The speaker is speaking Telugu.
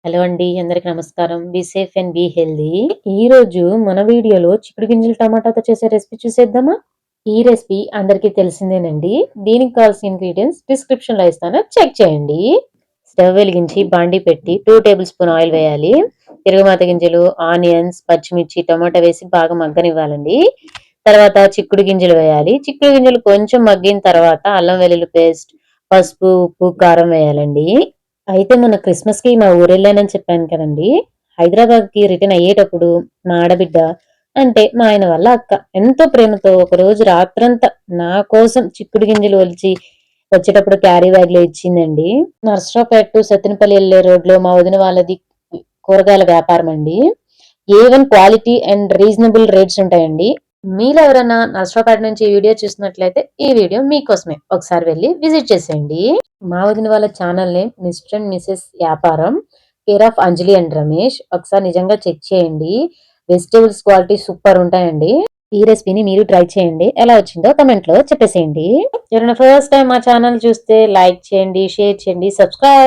హలో అండి. అందరికి నమస్కారం. Be safe and be healthy. ఈరోజు మన వీడియోలో చిక్కుడు గింజల టమాటాతో చేసే రెసిపీ చూసేద్దామా? ఈ రెసిపీ అందరికీ తెలిసిందేనండి. దీనికి కావాల్సిన ఇంగ్రీడియెంట్స్ డిస్క్రిప్షన్‌లో ఇస్తాను. చెక్ చేయండి. స్టవ్ వెలిగించి బాండీ పెట్టి 2 టేబుల్ స్పూన్ ఆయిల్ వేయాలి. తిరగమాత గింజలు, ఆనియన్స్, పచ్చిమిర్చి, టమాటా వేసి బాగా మగ్గనివ్వాలండి. తర్వాత చిక్కుడు గింజలు వేయాలి. చిక్కుడు గింజలు కొంచెం మగ్గిన తర్వాత అల్లం వెల్లుల్లి పేస్ట్, పసుపు, ఉప్పు, కారం వేయాలండి. అయితే మొన్న క్రిస్మస్‌కి మా ఊరెళ్ళానని చెప్పాను కదండీ! హైదరాబాద్‌కి రిటర్న్ అయ్యేటప్పుడు మా ఆడబిడ్డ అంటే మా ఆయన వాళ్ళ అక్క ఎంతో ప్రేమతో ఒకరోజు రాత్రంతా నా కోసం చిక్కుడు గింజలు ఒలిచి వచ్చేటప్పుడు క్యారీ బ్యాగ్‌లో ఇచ్చిందండి. నర్సరావుపేట టు సత్తెనపల్లి ఎళ్ళే రోడ్‌లో మా వదిన వాళ్ళది కూరగాయల వ్యాపారం అండి. ఏ1 క్వాలిటీ అండ్ రీజనబుల్ రేట్స్ ఉంటాయండి. మీలో ఎవరైనా నర్సరావుపేట నుంచి ఈ వీడియో చూస్తున్నట్లయితే ఈ వీడియో మీకోసమే. ఒకసారి వెళ్లి విజిట్ చేసేయండి. మా వదిన వాళ్ళ channel name Mr and Mrs యాపారం. Care of Anjali and Ramesh. ఒకసారి నిజంగా చెక్ చేయండి. వెజిటబుల్స్ క్వాలిటీ సూపర్ ఉంటాయండి. ఈ రెసిపీని మీరు ట్రై చేయండి. ఎలా వచ్చిందో కామెంట్‌లో చెప్పేసేయండి. ఎవరైనా ఫస్ట్ టైం మా ఛానల్ చూస్తే లైక్ చేయండి, షేర్ చేయండి, సబ్స్క్రైబ్